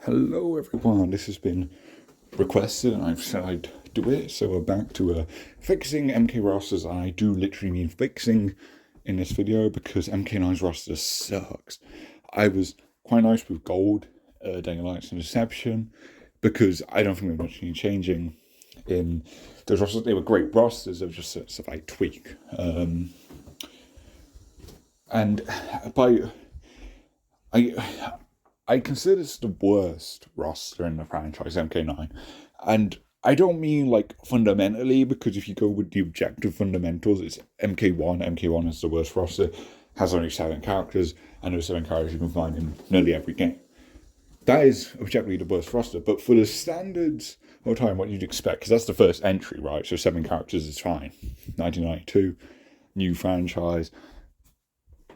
Hello everyone, this has been requested and I've said I'd do it, so we're back to fixing MK rosters, and I do literally mean fixing in this video because MK9's roster sucks. I was quite nice with Gold, Daylights and Deception because I don't think there's much need changing in those rosters. They were great rosters, they were just stuff I tweak. And by I consider this the worst roster in the franchise, MK9. And I don't mean like fundamentally, because if you go with the objective fundamentals, it's MK1. MK1 is the worst roster, has only 7 characters, and those 7 characters you can find in nearly every game. That is objectively the worst roster, but for the standards of time, what you'd expect, because that's the first entry, right? So 7 characters is fine. 1992, new franchise,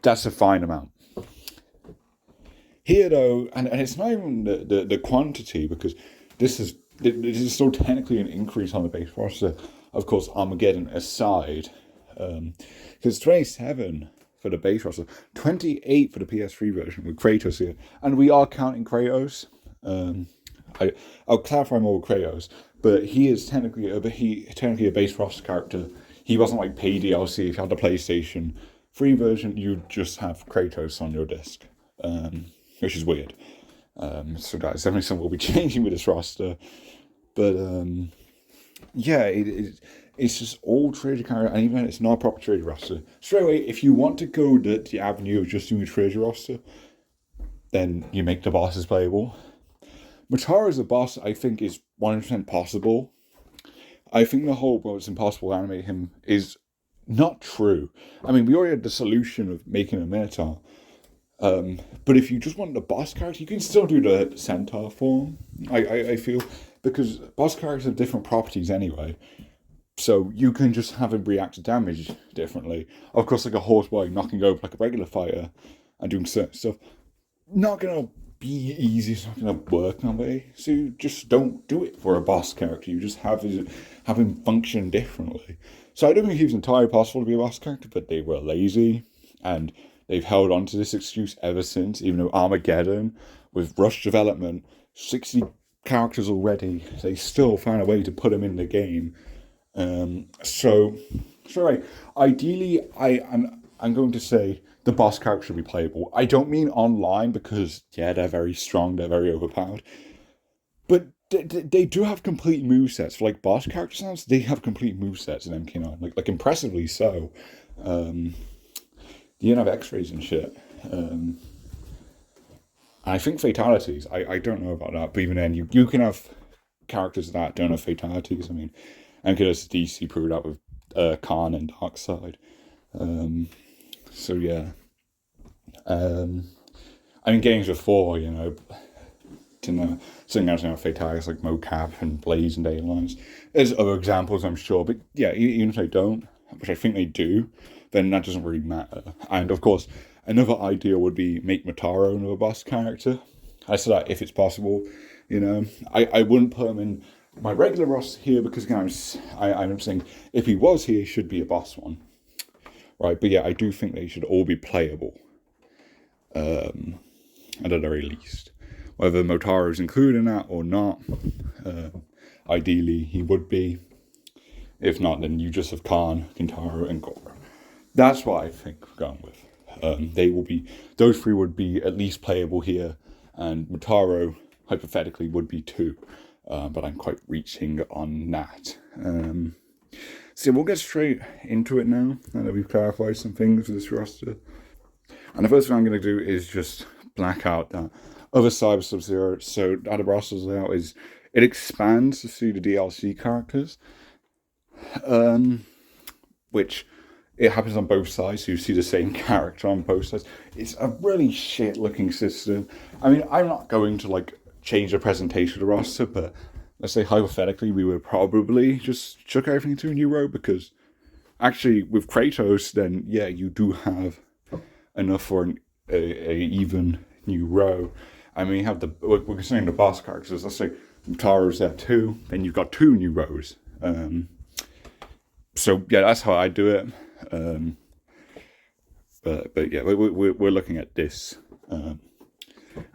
that's a fine amount. Here though, and it's not even the quantity, because this is still technically an increase on the base roster, of course, Armageddon aside, because 27 for the base roster, 28 for the PS3 version with Kratos here, and we are counting Kratos. I'll clarify more with Kratos, but he is technically a base roster character. He wasn't like paid DLC. If you had the PlayStation 3 version, you'd just have Kratos on your disc. Which is weird. So guys, definitely something will be changing with this roster. But yeah, it's just all treasure character, and even though it's not a proper treasure roster, straight away, if you want to go the avenue of just doing a treasure roster, then you make the bosses playable. Motaro as a boss, I think, is 100% possible. I think the whole, well, it's impossible to animate him is not true. I mean, we already had the solution of making a Minotaur. But if you just want the boss character, you can still do the centaur form, I feel, because boss characters have different properties anyway. So you can just have him react to damage differently. Of course, like a horseboy knocking over like a regular fighter and doing certain stuff, not going to be easy, it's not going to work that way. So you just don't do it for a boss character. You just have him function differently. So I don't think he was entirely possible to be a boss character, but they were lazy, and they've held on to this excuse ever since, even though Armageddon, with rush development, 60 characters already, they still found a way to put them in the game. So ideally, I'm going to say the boss character should be playable. I don't mean online, because, yeah, they're very strong, they're very overpowered. But they do have complete movesets. For, like, boss character sounds, they have complete movesets in MK9, like impressively so. You don't have X-rays and shit. I think fatalities. I don't know about that, but even then, you can have characters that don't have fatalities. I mean, MK's DC proved that with Khan and Darkseid. So yeah. I mean, games before, something else, fatalities like Mocap and Blaze and Daylights. There's other examples, I'm sure, but yeah, even if they don't, which I think they do, then that doesn't really matter. And of course, another idea would be make Motaro another boss character. I said that if it's possible, I wouldn't put him in my regular roster here, because again, I'm saying if he was here, he should be a boss one, right? But yeah, I do think they should all be playable, at the very least. Whether Motaro is included in that or not, ideally he would be. If not, then you just have Khan, Kintaro, and Goro. That's what I think we're going with. Those 3 would be at least playable here, and Motaro, hypothetically, would be 2. But I'm quite reaching on that. So we'll get straight into it now that we've clarified some things with this roster. And the first thing I'm going to do is just black out that other side of Sub-Zero. So how the roster's layout is, it expands to see the DLC characters, which it happens on both sides, so you see the same character on both sides. It's a really shit looking system. I mean, I'm not going to change the presentation of the roster, but let's say hypothetically we would probably just chuck everything to a new row, because actually with Kratos, then yeah, you do have enough for a even new row. I mean, you have we're considering the boss characters. Let's say Taro's there too, then you've got 2 new rows. So yeah, that's how I do it. But yeah, we're looking at this.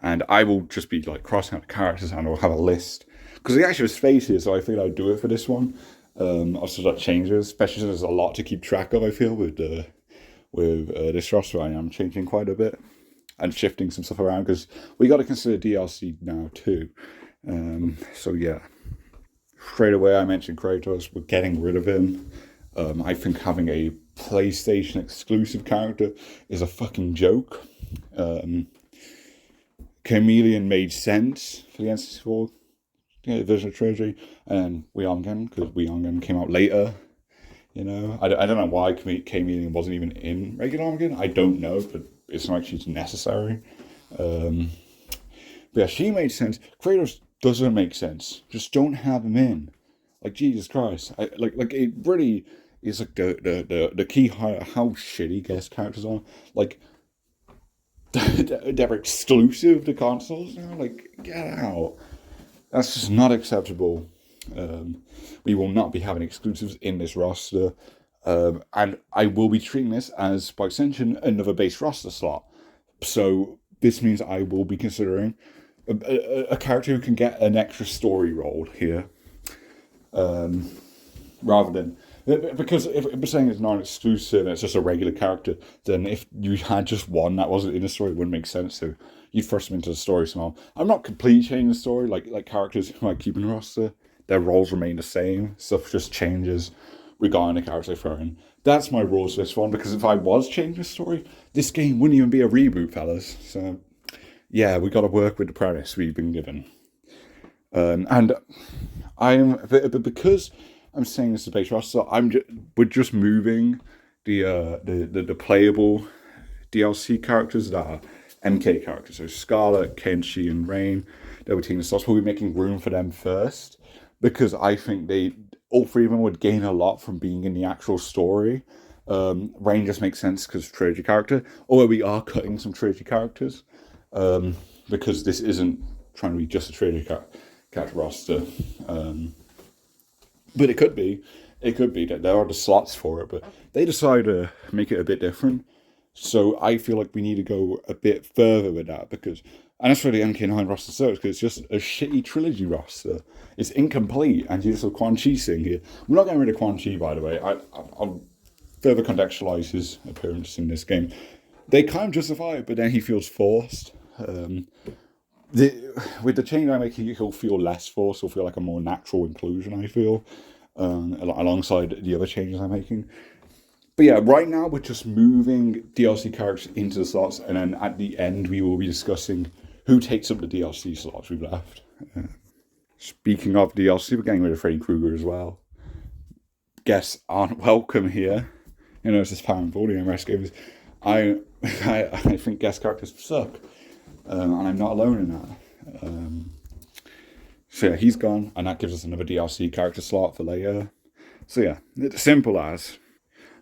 and I will just be like crossing out the characters, and I'll have a list because they actually have space here, so I feel I'll do it for this one. Also, that changes, especially since there's a lot to keep track of. I feel with this roster, I am changing quite a bit and shifting some stuff around because we got to consider DLC now too. So yeah, straight away I mentioned Kratos. We're getting rid of him. I think having a PlayStation exclusive character is a fucking joke. Chameleon made sense for the N64 version of Trilogy, and Weongen, because Weongen came out later. You know, I don't know why Chameleon wasn't even in regular Armageddon. I don't know, but it's not actually necessary. But yeah, she made sense. Kratos doesn't make sense. Just don't have him in. Like, Jesus Christ. Like it really is like the key how shitty guest characters are. Like, they're exclusive to consoles now. Like, get out. That's just not acceptable. We will not be having exclusives in this roster. And I will be treating this as, by extension, another base roster slot. So this means I will be considering a character who can get an extra story role here. Rather than... Because if we're saying it's non-exclusive and it's just a regular character, then if you had just one that wasn't in the story, it wouldn't make sense to. You'd force them into the story somehow. I'm not completely changing the story, like characters who I keep in the roster. Their roles remain the same. Stuff just changes regarding the character they throw in. That's my rules for this one, because if I was changing the story, this game wouldn't even be a reboot, fellas. So, yeah, we got to work with the premise we've been given. And because I'm saying this is a base roster, we're just moving the playable DLC characters that are MK characters. So Scarlet, Kenshi, and Rain, they'll be taking the slots. We'll be making room for them first, because I think all three of them would gain a lot from being in the actual story. Rain just makes sense because trilogy character, although we are cutting some trilogy characters, because this isn't trying to be just a trilogy character roster. But it could be that there are the slots for it, but they decide to make it a bit different. So I feel like we need to go a bit further with that, and that's where the MK9 roster serves, because it's just a shitty trilogy roster. It's incomplete, and you just have Quan Chi sitting here. We're not getting rid of Quan Chi, by the way. I'll further contextualize his appearance in this game. They kind of justify it, but then he feels forced. With the change I'm making, he'll feel less forced. He'll feel like a more natural inclusion, I feel, alongside the other changes I'm making. But yeah, right now we're just moving DLC characters into the slots, and then at the end we will be discussing who takes up the DLC slots we've left. Speaking of DLC, we're getting rid of Freddy Krueger as well. Guests aren't welcome here. You know, it's this power and volume rest games. I think guest characters suck, and I'm not alone in that. So yeah, he's gone, and that gives us another DLC character slot for later. So yeah, it's simple as.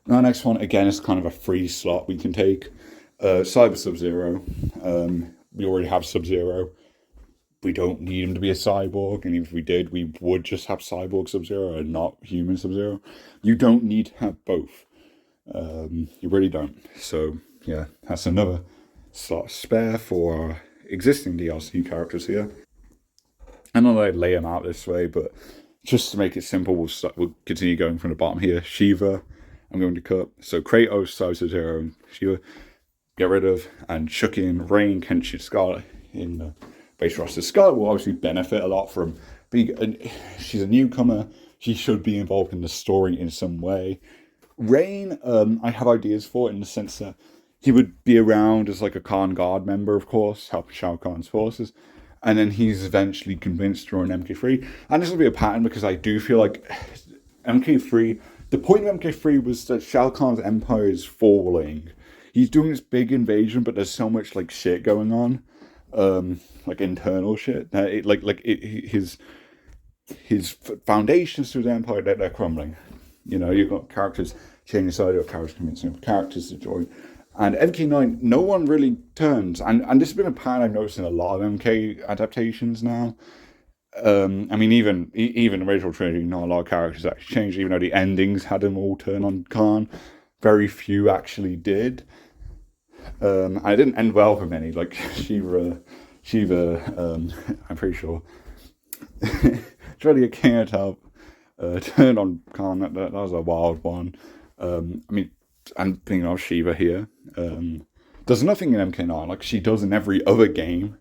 Now, next one, again, is kind of a free slot we can take. Cyber Sub-Zero. We already have Sub-Zero. We don't need him to be a cyborg, and if we did, we would just have Cyborg Sub-Zero and not Human Sub-Zero. You don't need to have both. You really don't. So, yeah, that's another slot spare for our existing DLC characters here. I know I'd lay them out this way, but just to make it simple, we'll continue going from the bottom here. Shiva, I'm going to cut. So Kratos, Sub-Zero, and Shiva, get rid of. And Chucky and Rain, Kenshi, Scarlet in the base roster. Scarlet will obviously benefit a lot from being... she's a newcomer. She should be involved in the story in some way. Rain, I have ideas for, in the sense that he would be around as like a Khan Guard member, of course, helping Shao Kahn's forces. And then he's eventually convinced to run MK3. And this will be a pattern, because I do feel like MK3... The point of MK3 was that Shao Kahn's empire is falling. He's doing this big invasion, but there's so much like shit going on, like internal shit. His foundations to the empire, they're crumbling. You know, you've got characters changing side, or characters convincing characters to join. And MK9, no one really turns. And this has been a pattern I've noticed in a lot of MK adaptations now. I mean, even original Trinity, not a lot of characters actually changed, even though the endings had them all turn on Khan. Very few actually did. And it didn't end well for many. Like, Shiva Shiva, I'm pretty sure. It's really a king of top. Turn on Khan, that was a wild one. I mean, I'm thinking of Shiva here. There's nothing in MK9 like she does in every other game.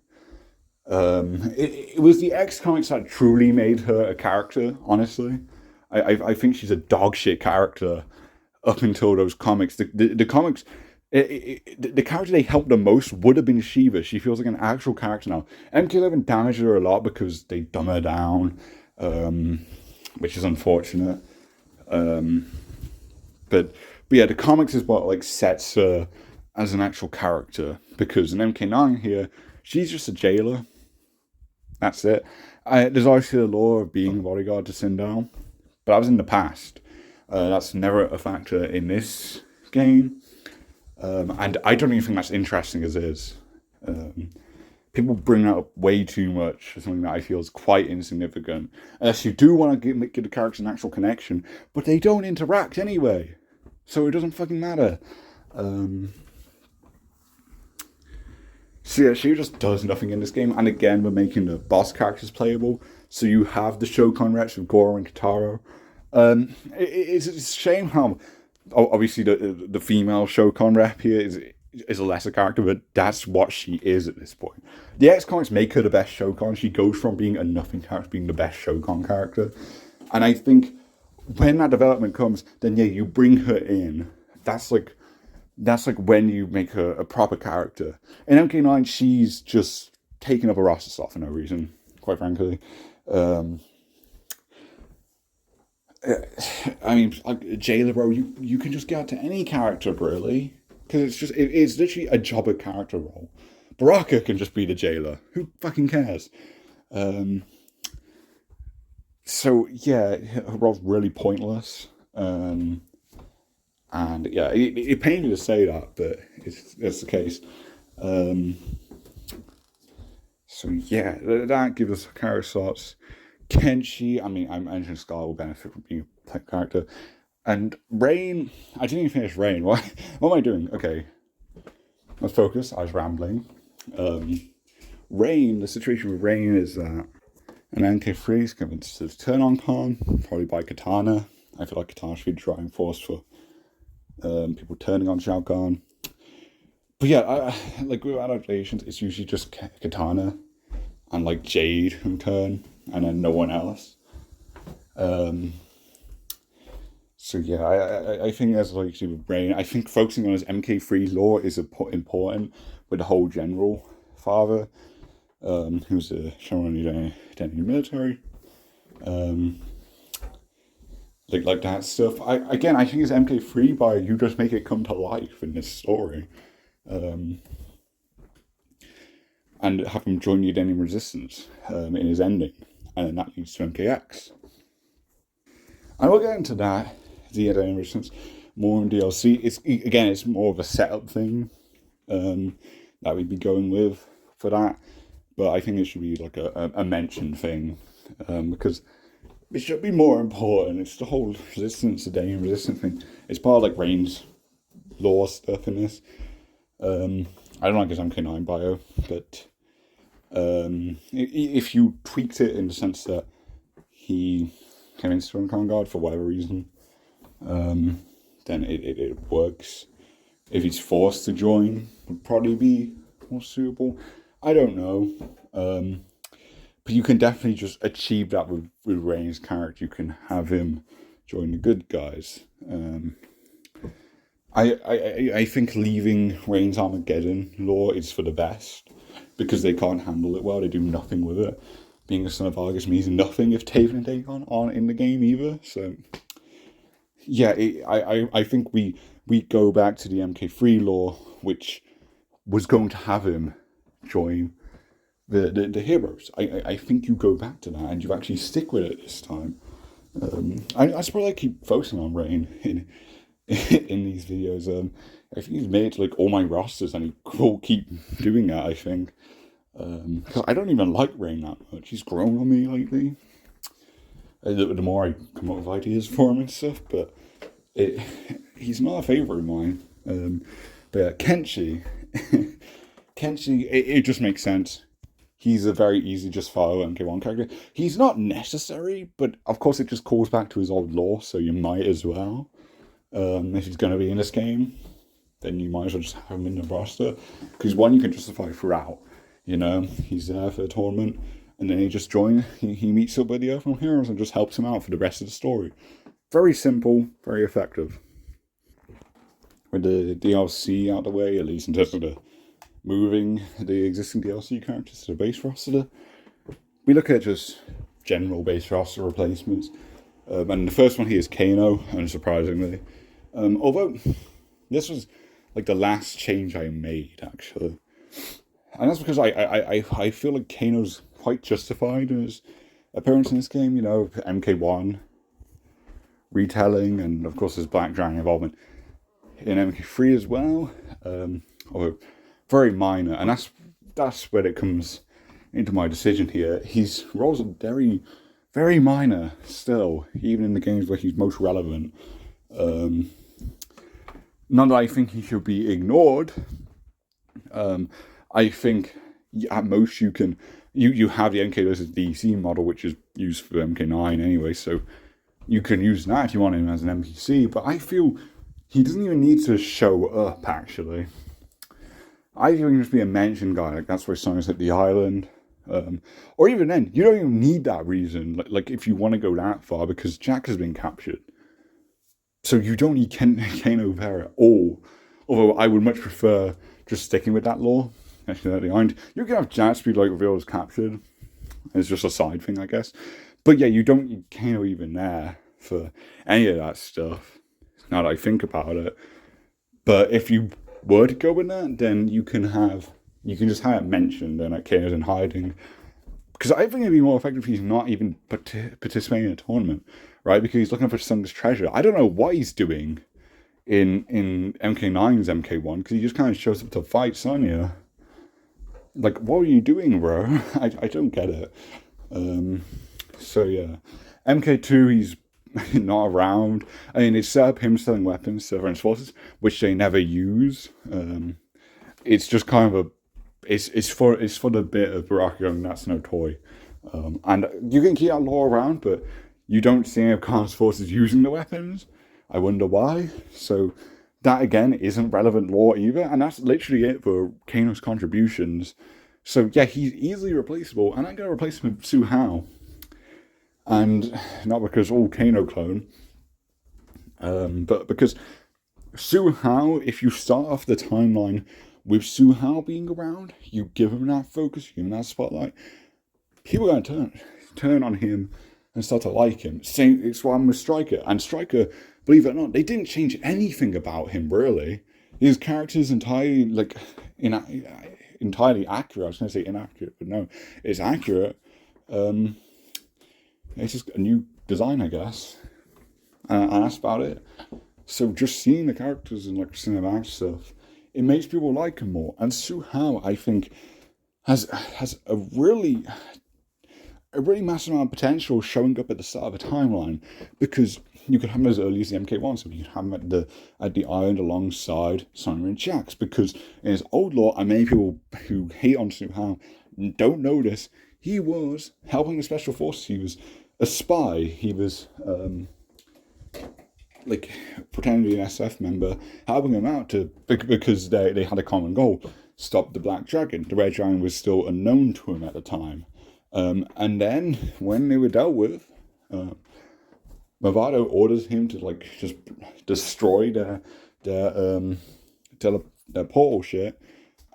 It was the X comics that truly made her a character, honestly. I think she's a dog shit character up until those comics. The comics, the character they helped the most would have been Shiva. She feels like an actual character now. MK11 damaged her a lot because they dumb her down, which is unfortunate. But yeah, the comics is what like sets her as an actual character, because in MK9 here, she's just a jailer. That's it. There's obviously the law of being a bodyguard to Sindown, but that was in the past. That's never a factor in this game. And I don't even think that's interesting as is. People bring that up way too much for something that I feel is quite insignificant. Unless you do want to give the characters an actual connection, but they don't interact anyway. So it doesn't fucking matter. So yeah, she just does nothing in this game. And again, we're making the boss characters playable. So you have the Shokan reps with Goro and Kitaro. It's a shame how obviously the female Shokan rep here is a lesser character, but that's what she is at this point. The X comics make her the best Shokan. She goes from being a nothing character to being the best Shokan character. And I think when that development comes, then yeah, you bring her in. That's like when you make her a proper character. In MK9, she's just taking up a roster slot for no reason, quite frankly. I mean, like Jailer, bro, you can just get out to any character, really. Because it's literally a jobber character role. Baraka can just be the Jailer. Who fucking cares? So, yeah, her role's really pointless. And, yeah, it pains me to say that, but it's the case. So, yeah, that gives us character slots. Kenshi, I mean, I mentioned Scar will benefit from being a type character. And Rain, I didn't even finish Rain. What am I doing? Okay, let's focus. I was rambling. Rain, the situation with Rain is that an MK3 is convinced to turn on Khan, probably by Katana. I feel like Katana should be the driving force for people turning on Shao Kahn. But yeah, like with adaptations, it's usually just Katana and like Jade who turn, and then no one else. So yeah, I think that's like with Brain. I think focusing on his MK3 lore is important with the whole general father, who's a Shaolin Denny military, like that stuff. I think it's MK3 by you just make it come to life in this story, and have him join the Denny resistance in his ending, and then that leads to MKX. And we'll get into that. The Denny resistance more in DLC. It's more of a setup thing that we'd be going with for that, but I think it should be like a mentioned thing because it should be more important. It's the whole resistance, the Denny resistance thing. It's part of like Rain's lore stuff in this. I don't like his MK9 bio, but if you tweaked it in the sense that he came into Storm Guard for whatever reason, then it works. If he's forced to join, would probably be more suitable. I don't know. But you can definitely just achieve that with Rain's character. You can have him join the good guys. I think leaving Rain's Armageddon lore is for the best, because they can't handle it well. They do nothing with it. Being a son of Argus means nothing if Taven and Dagon aren't in the game either. So yeah, I think we go back to the MK3 lore, which was going to have him join the heroes. I think you go back to that and you actually stick with it this time. I suppose I keep focusing on Rain in these videos. I think he's made like all my rosters, and he will keep doing that, I think. Because I don't even like Rain that much. He's grown on me lately. The more I come up with ideas for him and stuff, but he's not a favourite of mine. But yeah, Kenshi, it just makes sense. he's a very easy just follow MK1 character. He's not necessary, but of course it just calls back to his old lore, so you might as well. If he's going to be in this game, then you might as well just have him in the roster. Because one, you can justify throughout. You know, he's there for the tournament, and then he just joins, he meets up with the Earthrealm heroes and just helps him out for the rest of the story. Very simple, very effective. With the DLC out the way, at least in terms of the moving the existing DLC characters to the base roster, we look at just general base roster replacements. And the first one here is Kano, unsurprisingly. Although this was like the last change I made, actually. And that's because I feel like Kano's quite justified in his appearance in this game. You know, MK1 retelling, and of course his Black Dragon involvement in MK3 as well. Although very minor, and that's where it comes into my decision here. His roles are very, very minor still, even in the games where he's most relevant. Not that I think he should be ignored. I think at most you can you have the MK versus DC model, which is used for MK9 anyway, so you can use that if you want him as an NPC. But I feel he doesn't even need to show up. Actually, I feel he can just be a mentioned guy. Like that's why Sonic's at the island. Or even then, you don't even need that reason. Like if you want to go that far, because Jack has been captured, so you don't need Kano there at all. Although I would much prefer just sticking with that lore. Actually, at the end, you can have Jack be like revealed as captured. It's just a side thing, I guess. But yeah, you don't need Kano even there for any of that stuff. Now that I think about it, but if you were to go with that, then you can just have it mentioned and that Kano's in hiding. Because I think it'd be more effective if he's not even participating in a tournament, right? Because he's looking for Sung's treasure. I don't know what he's doing in MK9's MK1, because he just kind of shows up to fight Sonya. Like, what are you doing, bro? I don't get it. So yeah, MK2, he's not around. I mean, it's set up him selling weapons to French forces, which they never use. It's just kind of it's for the bit of Barack Young, that's no toy. And you can keep that lore around, but you don't see any of Khan's forces using the weapons. I wonder why. So that again isn't relevant lore either, and that's literally it for Kano's contributions. So yeah, he's easily replaceable, and I'm gonna replace him with Su Hao. And not because all Kano clone, but because Su Hao, if you start off the timeline with Su Hao being around, you give him that focus, you give him that spotlight, people are going to turn on him and start to like him. Same, it's what I'm with Stryker. And Stryker, believe it or not, they didn't change anything about him, really. His character's entirely, entirely accurate. I was going to say inaccurate, but no, it's accurate. It's just a new design, I guess. And that's about it. So just seeing the characters and cinematic stuff, it makes people like him more. And Su Hao, I think, has a really massive amount of potential showing up at the start of a timeline, because you could have him as early as the MK1, so you could have him at the island alongside Sonya and Jax, because in his old lore, and many people who hate on Su Hao don't know this, he was helping the Special Forces. He was a spy. He was pretending to be an SF member, helping him out because they had a common goal: stop the Black Dragon. The Red Dragon was still unknown to him at the time. And then when they were dealt with, Movado orders him to just destroy their portal shit,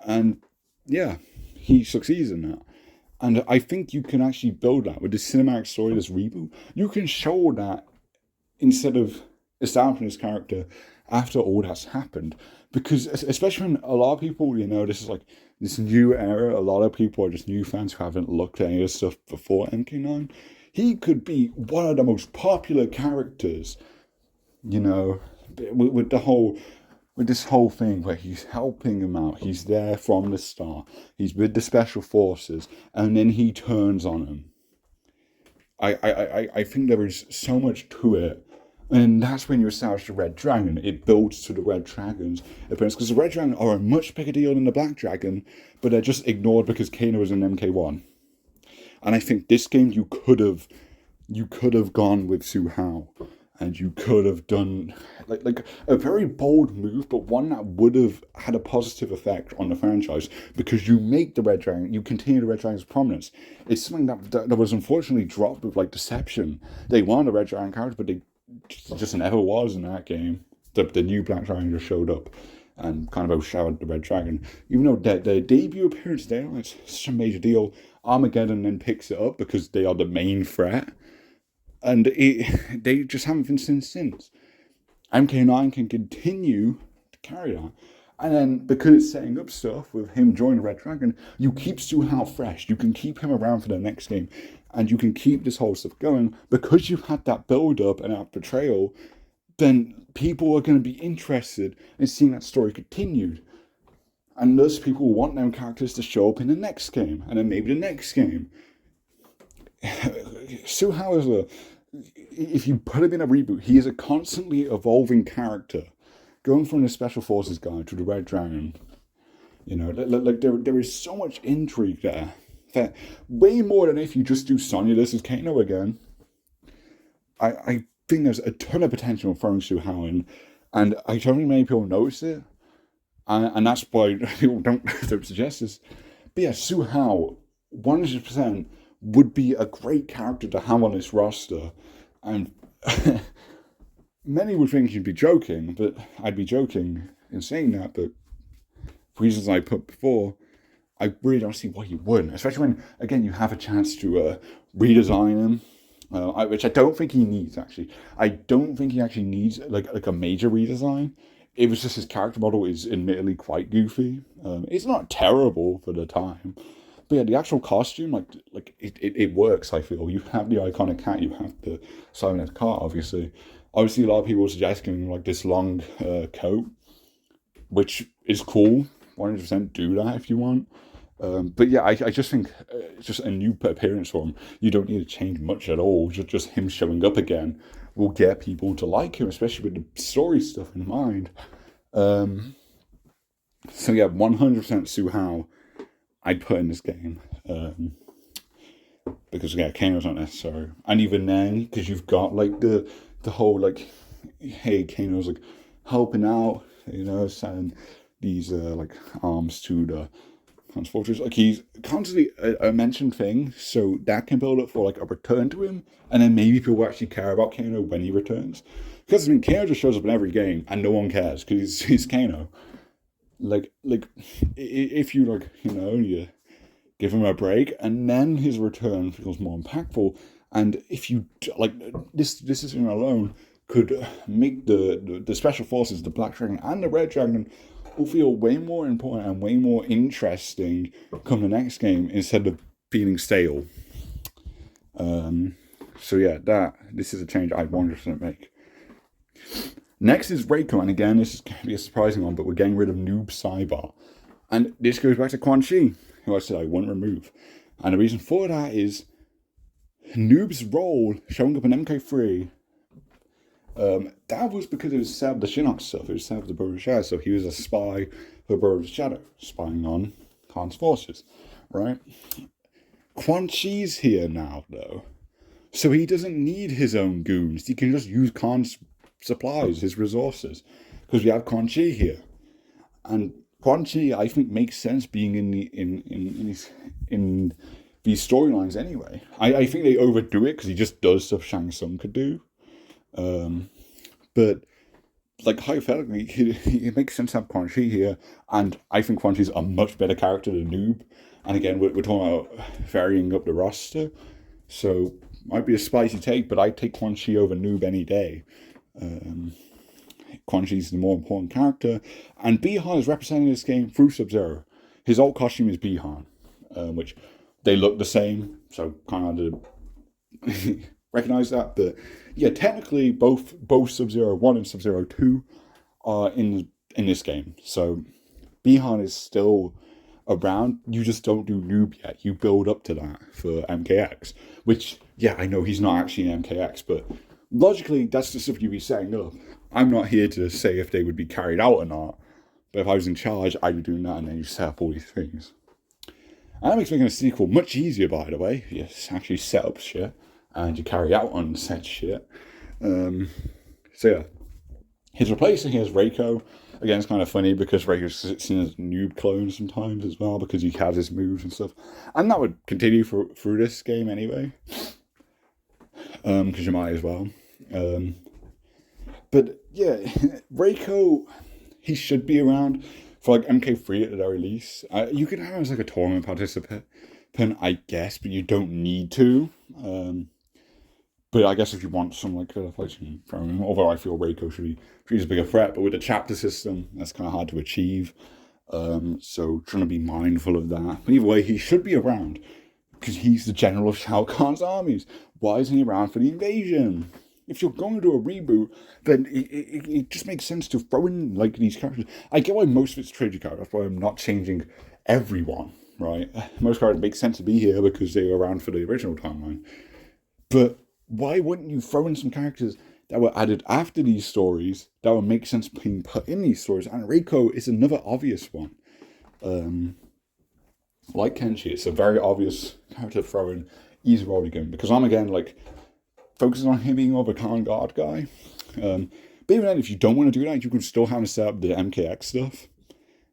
and yeah, he succeeds in that. And I think you can actually build that with the cinematic story, this reboot. You can show that instead of establishing his character after all that's happened. Because especially when a lot of people, this is this new era, a lot of people are just new fans who haven't looked at any of the stuff before MK9. He could be one of the most popular characters, with this whole thing where he's helping him out. He's there from the start. He's with the Special Forces, and then he turns on him. I think there is so much to it, And that's when you establish the Red Dragon. It builds to the Red Dragon's appearance. Because the Red Dragon are a much bigger deal than the Black Dragon, but they're just ignored because Kano is an MK1. And I think this game you could have gone with Su Hao. And you could have done like a very bold move, but one that would have had a positive effect on the franchise, because you make the Red Dragon, you continue the Red Dragon's prominence. It's something that was unfortunately dropped with like Deception. They wanted a Red Dragon character, but they just never was in that game. The new Black Dragon just showed up and kind of outshadowed the Red Dragon. Even though their debut appearance there, it's such a major deal. Armageddon then picks it up because they are the main threat. And they just haven't been since. MK9 can continue to carry on. And then, because it's setting up stuff with him joining Red Dragon, you keep Su Hao fresh. You can keep him around for the next game. And you can keep this whole stuff going. Because you've had that build-up and that betrayal, then people are going to be interested in seeing that story continued. And thus, people want them characters to show up in the next game. And then maybe the next game. Su Hao is if you put him in a reboot, he is a constantly evolving character, going from the Special Forces guy to the Red Dragon. You know, like there is so much intrigue there. That way more than if you just do Sonya versus Kano again. I think there's a ton of potential throwing Su Hao in, and I don't think many people notice it, and that's why people don't suggest this. But yeah, Su Hao, 100%. Would be a great character to have on this roster. And many would think you'd be joking, but I'd be joking in saying that, but for reasons I put before, I really don't see why you wouldn't. Especially when, again, you have a chance to redesign him, which I don't think he needs, actually. I don't think he actually needs like a major redesign. It was just his character model is admittedly quite goofy. It's not terrible for the time. But yeah, the actual costume, it works, I feel. You have the iconic hat, you have the Silent car, obviously. Obviously, a lot of people suggest giving him like this long coat, which is cool. 100% do that if you want. But yeah, I just think it's just a new appearance for him. You don't need to change much at all. Just him showing up again will get people to like him, especially with the story stuff in mind. So yeah, 100% Su Hao I'd put in this game. Because yeah, Kano's not necessary. And even then, because you've got like the whole like, hey, Kano's like helping out, you know, sending these like arms to the transporters. Like he's constantly a mentioned thing, so that can build up for like a return to him, and then maybe people actually care about Kano when he returns. Because I mean, Kano just shows up in every game and no one cares because he's Kano. Like if you like, you know, you give him a break, and then his return feels more impactful. And if you like this decision alone could make the special forces, the Black Dragon and the Red Dragon, will feel way more important and way more interesting come the next game instead of feeling stale. So yeah, this is a change I'd 100% make. Next is Reiko, and again, this is going to be a surprising one, but we're getting rid of Noob Saibot. And this goes back to Quan Chi, who I said I wouldn't remove. And the reason for that is Noob's role showing up in MK3, that was because it was set up the Shinnok stuff, it was set up the Brother of Shadow, so he was a spy for Brother of Shadow, spying on Khan's forces, right? Quan Chi's here now, though, so he doesn't need his own goons, he can just use Khan's supplies, his resources, because we have Quan Chi here. And Quan Chi, I think, makes sense being in these storylines anyway. I think they overdo it because he just does stuff Shang Tsung could do. But like hypothetically, it makes sense to have Quan Chi here, and I think Quan Chi's a much better character than Noob. And again, we're talking about varying up the roster, so might be a spicy take, but I'd take Quan Chi over Noob any day. Quan Chi's the more important character, and Bi-Han is representing this game through Sub-Zero. His old costume is Bi-Han, which they look the same, so kind of recognize that. But yeah, technically both Sub-Zero 1 and Sub-Zero 2 are in this game, so Bi-Han is still around. You just don't do Noob yet. You build up to that for MKX, which, yeah, I know he's not actually in MKX, but logically, that's the stuff you'd be setting up. I'm not here to say if they would be carried out or not, but if I was in charge, I'd be doing that, and then you set up all these things. And that makes making a sequel much easier, by the way. You actually set up shit, and you carry out on set shit. So yeah, his replacing here is Reiko. Again, it's kind of funny because Reiko's seen as a noob clone sometimes as well, because he has his moves and stuff. And that would continue through this game anyway, because you might as well. But yeah, Reiko, he should be around for like MK3 at the very least. You could have him as like a tournament participant, I guess, but you don't need to. But I guess if you want some like fighting from him, although I feel Reiko should be a bigger threat, but with the chapter system, that's kind of hard to achieve. So trying to be mindful of that. But either way, he should be around because he's the general of Shao Kahn's armies. Why isn't he around for the invasion? If you're going to do a reboot, then it just makes sense to throw in like these characters. I get why most of it's trilogy characters, that's why I'm not changing everyone, right? Most characters make sense to be here because they were around for the original timeline. But why wouldn't you throw in some characters that were added after these stories that would make sense being put in these stories? And Reiko is another obvious one. Like Kenshi, it's a very obvious character to throw in, easy role to give him. Because I'm again like focusing on him being more of a Khan Guard guy. But even then, if you don't want to do that, you can still have him set up the MKX stuff.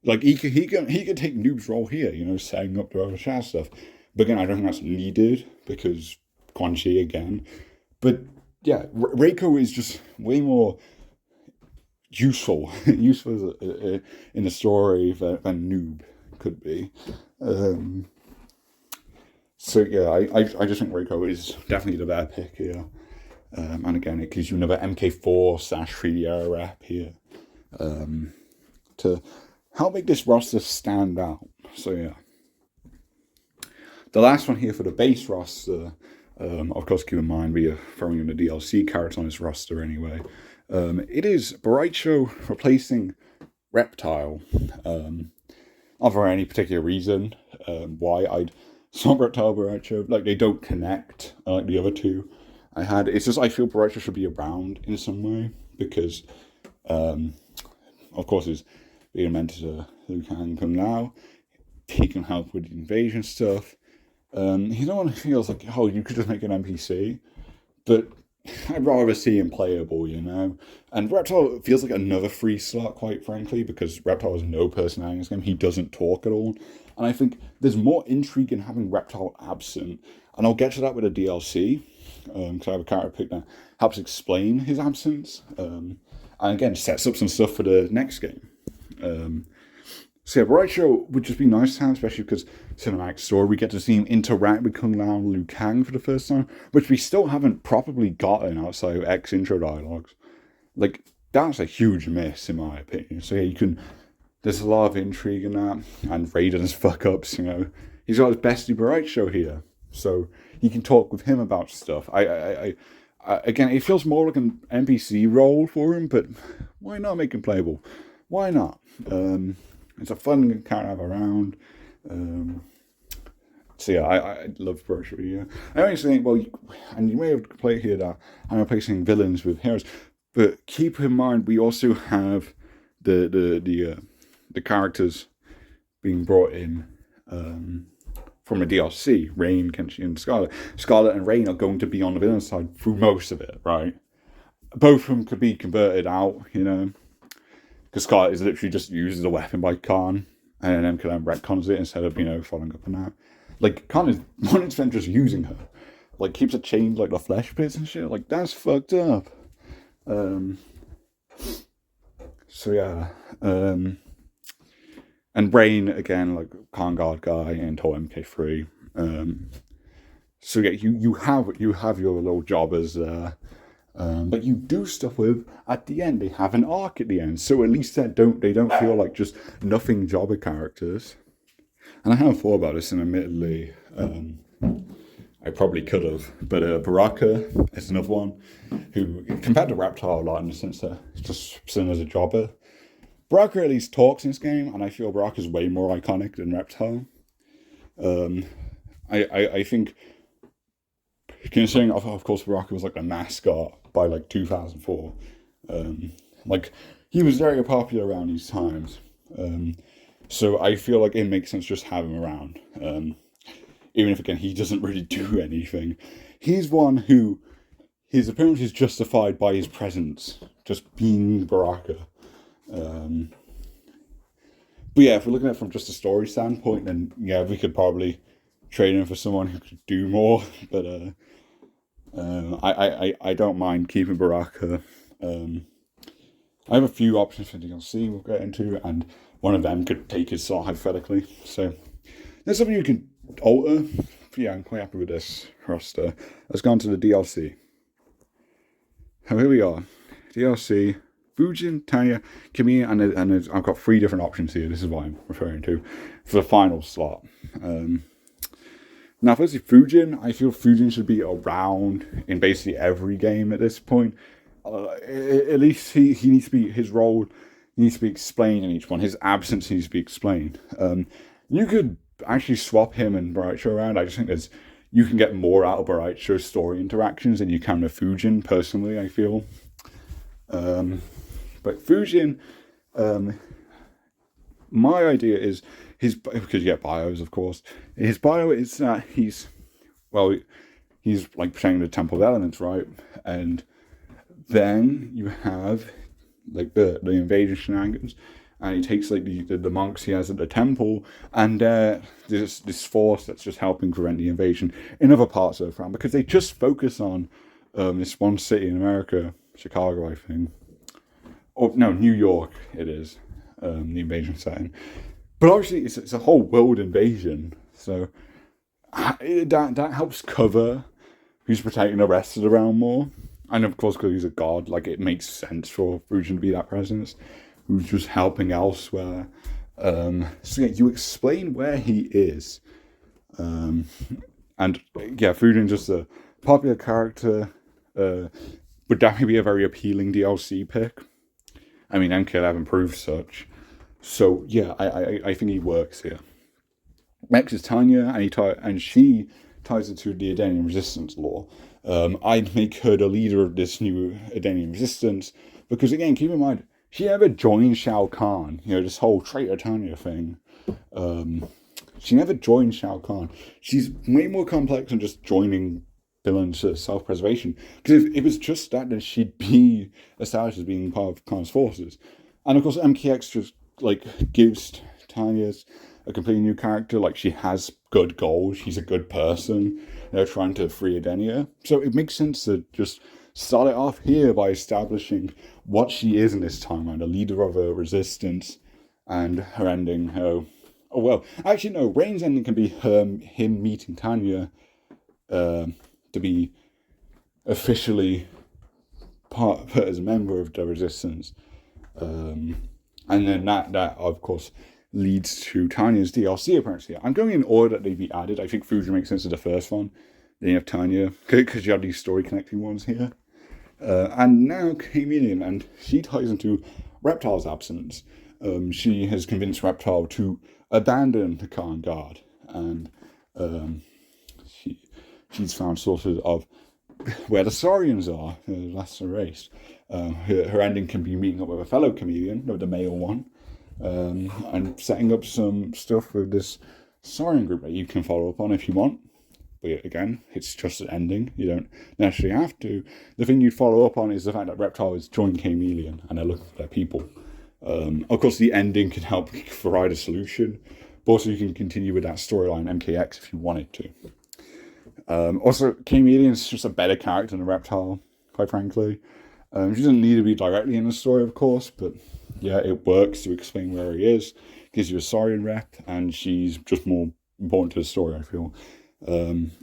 Like he could take Noob's role here, setting up the other chat stuff. But again, I don't think that's needed because Quan Chi again. But yeah, Reiko is just way more useful in the story than Noob could be. So yeah, I just think Reiko is definitely the better pick here. And again, it gives you another MK4/3D era rep here to help make this roster stand out. So yeah. The last one here for the base roster, of course, keep in mind we are throwing in the DLC characters on this roster anyway. It is Boraicho replacing Reptile. Not for any particular reason why I'd swap Reptile Boraicho. Like, they don't connect like the other two I had. It's just I feel Boraicho should be around in some way because, of course, he's being mentored to Liu Kang Kung Lao. He can help with the invasion stuff. He's no one who feels like, oh, you could just make an NPC, but I'd rather see him playable, And Reptile feels like another free slot, quite frankly, because Reptile has no personality in this game. He doesn't talk at all. And I think there's more intrigue in having Reptile absent. And I'll get to that with a DLC, because I have a character pick that helps explain his absence. And again, sets up some stuff for the next game. So yeah, Boraicho would just be nice to have, especially because cinematic story, we get to see him interact with Kung Lao and Liu Kang for the first time, which we still haven't properly gotten outside of X intro dialogues. Like, that's a huge miss, in my opinion. So yeah, there's a lot of intrigue in that, and Raiden's fuck-ups, He's got his bestie Boraicho here, so you can talk with him about stuff. Again, it feels more like an NPC role for him, but why not make him playable? Why not? It's a fun character to have around. So yeah, I love Boraicho. Yeah, I always think, well, and you may have played here that I'm replacing villains with heroes, but keep in mind we also have the characters being brought in from a DLC. Rain, Kenshi, and Scarlet. Scarlet and Rain are going to be on the villain side through most of it, right? Both of them could be converted out, because Scarlet is literally just used as a weapon by Khan, and then MK9 retcons it instead of, following up on that. Like, Khan is 100% just using her. Like, keeps her chained like the flesh pits and shit. Like, that's fucked up. So yeah. And Rain, again, like, Khan Guard guy until MK3. So yeah, you have your little jobbers there. But you do stuff with at the end. They have an arc at the end, so at least they don't feel like just nothing jobber characters. And I haven't thought about this, and admittedly, I probably could have. But Baraka is another one who, compared to Reptile a lot in the sense that it's just seen as a jobber. Baraka at least talks in this game, and I feel Baraka is way more iconic than Reptile. I think considering of course Baraka was like a mascot by like 2004. Like he was very popular around these times. So I feel like it makes sense just have him around. Even if again he doesn't really do anything. He's one who his appearance is justified by his presence, just being Baraka. But yeah, if we're looking at it from just a story standpoint, then yeah, we could probably trade him for someone who could do more. But I don't mind keeping Baraka. I have a few options for DLC we'll get into, and one of them could take his slot hypothetically. So there's something you can alter. Yeah, I'm quite happy with this roster. Let's go on to the DLC. So here we are. DLC, Fujin, Tanya, Kimi, and I've got 3 different options here. This is what I'm referring to for the final slot. Now, firstly, Fujin. I feel Fujin should be around in basically every game at this point. At least he needs to be, his role needs to be explained in each one. His absence needs to be explained. You could actually swap him and Baraicho around. I just think you can get more out of Baraicho's story interactions than you can with Fujin, personally, I feel. But Fujin, my idea is because you get bios, of course. His bio is that he's like protecting the Temple of Elements, right? And then you have like the invasion shenanigans, and he takes like the monks he has at the temple, and there's this force that's just helping prevent the invasion in other parts of the France, because they just focus on this one city in America, Chicago, I think. Or no, New York it is, the invasion setting. But obviously it's a whole world invasion, so that helps cover who's protecting the rest of the realm more. And of course, because he's a god, like it makes sense for Fujin to be that presence, who's just helping elsewhere. So yeah, you explain where he is. And yeah, Fujin's just a popular character, would definitely be a very appealing DLC pick. I mean, MK9 proved such. So yeah, I think he works here. Next is Tanya, and she ties into the Edenian resistance law. I'd make her the leader of this new Edenian resistance, because again, keep in mind, she never joined Shao Kahn, this whole traitor Tanya thing. She never joined Shao Kahn. She's way more complex than just joining villains to self-preservation, because if it was just that, then she'd be established as being part of Khan's forces. And of course, MKX just gives Tanya's a completely new character. Like, she has good goals, she's a good person, they're trying to free Edenia. So it makes sense to just start it off here by establishing what she is in this timeline, a leader of a resistance, and her ending. Actually no, Rain's ending can be him meeting Tanya to be officially put as a member of the resistance. And then that of course leads to Tanya's DLC apparently. I'm going in order that they be added. I think Fujin makes sense as the first one. Then you have Tanya, because you have these story connecting ones here. And now Chameleon, and she ties into Reptile's absence. She has convinced Reptile to abandon the Khan Guard, and she's found sources of where the Saurians are, the last erased. Her ending can be meeting up with a fellow Chameleon, the male one, and setting up some stuff with this Saurian group that you can follow up on if you want. But again, it's just an ending. You don't necessarily have to. The thing you'd follow up on is the fact that Reptile has joined Chameleon and they're looking for their people. Of course, the ending can help provide a solution, but also you can continue with that storyline MKX if you wanted to. Also, Chameleon's just a better character than Reptile, quite frankly. She doesn't need to be directly in the story, of course, but yeah, it works to explain where he is. Gives you a Saurian rep, and she's just more important to the story, I feel.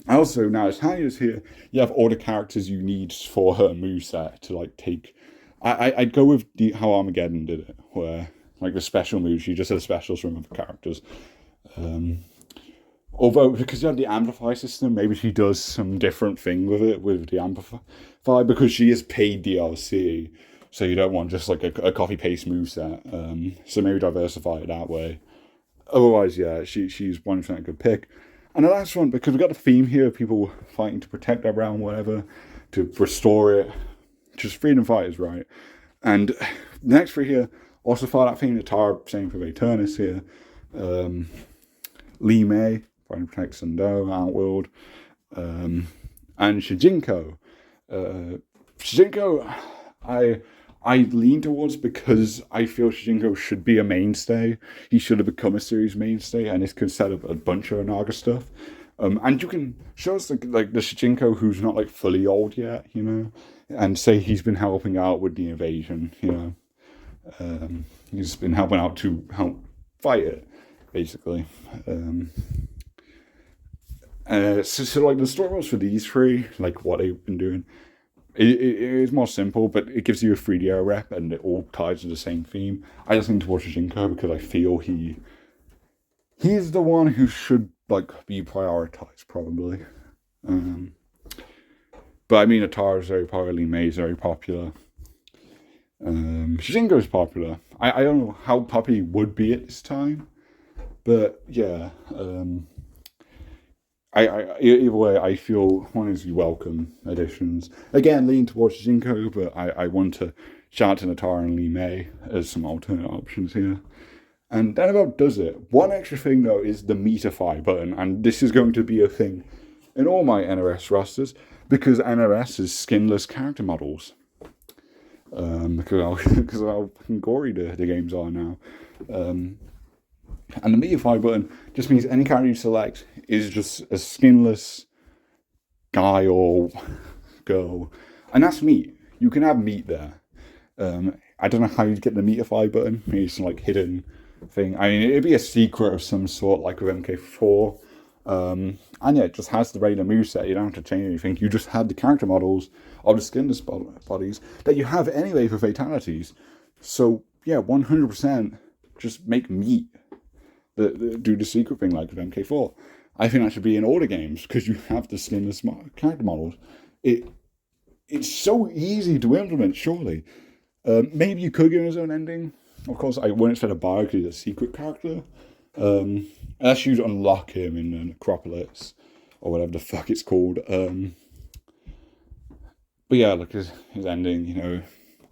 Also, now as Tanya's here, you have all the characters you need for her moveset to take. I'd go with how Armageddon did it, where the special moves, she just had specials from other characters. Although, because you have the Amplify system, maybe she does some different thing with it, with the Amplify, because she is paid DLC, so you don't want just a copy-paste moveset. So maybe diversify it that way. Otherwise, yeah, she's 100% a good pick. And the last one, because we've got the theme here, people fighting to protect their realm, whatever, to restore it, just freedom fighters, right? And the next three here also follow that theme. Natara, same for Vaeternus here. Li Mei, fighting to protect Sando, Outworld. And Shijinko. Shijinko, I lean towards because I feel Shijinko should be a mainstay. He should have become a series mainstay, and this could set up a bunch of Naga stuff. And you can show us the Shijinko who's not like fully old yet, you know, and say he's been helping out with the invasion, you know. He's been helping out to help fight it, basically. So like the story was for these three, like what they've been doing. It is more simple, but it gives you a 3D rep, and it all ties to the same theme. I just lean towards Shijinko because I feel he's the one who should like be prioritized, probably. But I mean, Natara is very popular, Li Mei is very popular. Shijinko is popular. I don't know how popular he would be at this time, but yeah. Either way, I feel one is welcome additions. Again, lean towards Shijinko, but I want to shout out to Natara and Li Mei as some alternate options here. And that about does it. One extra thing, though, is the Metify button, and this is going to be a thing in all my NRS rosters, because NRS is skinless character models. Because how fucking gory the games are now. And the Metify button just means any character you select is just a skinless guy or girl. And that's meat. You can have meat there. I don't know how you'd get the Metify button. Maybe some like hidden thing. I mean, it'd be a secret of some sort, like with MK4. And yeah, it just has the regular moveset. You don't have to change anything. You just have the character models of the skinless bodies that you have anyway for fatalities. So yeah, 100% just make meat. Do the secret thing like with MK4. I think that should be in all the games because you have the skinless character models. It's so easy to implement, surely. Maybe you could give him his own ending. Of course, I wouldn't expect a bio because he's a secret character. Unless you unlock him in the Necropolis or whatever the fuck it's called. But yeah, like his ending, you know,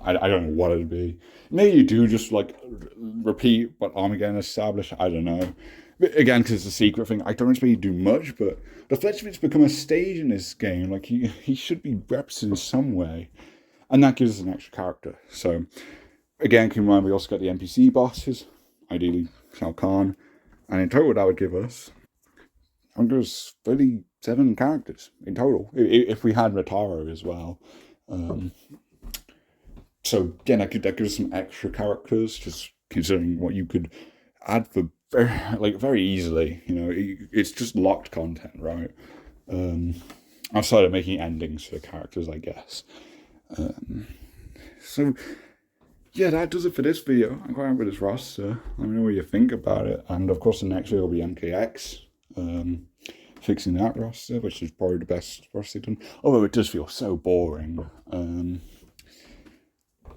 I don't know what it'd be. Maybe you do just like repeat what Armageddon established. I don't know. But again, because it's a secret thing, I don't expect you to do much. But the Fletchman's become a stage in this game. Like he should be represented in some way, and that gives us an extra character. So again, keep in mind we also got the NPC bosses, ideally Shao Kahn, and in total that would give us, I think there's 37 characters in total if we had Rataro as well. So again, that gives us some extra characters, just considering what you could add for very easily. You know, it's just locked content, right? Outside of making endings for characters, I guess. So yeah, that does it for this video. I'm quite happy with this roster. Let me know what you think about it. And of course, the next video will be MKX. Fixing that roster, which is probably the best roster done. Although it does feel so boring.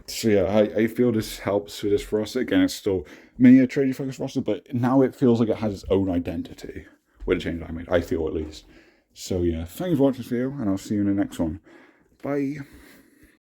So yeah, I feel this helps with this roster. Again, it's still mainly a trading focused roster, but now it feels like it has its own identity with the change I made. I feel at least. So yeah, thanks for watching this video, and I'll see you in the next one. Bye.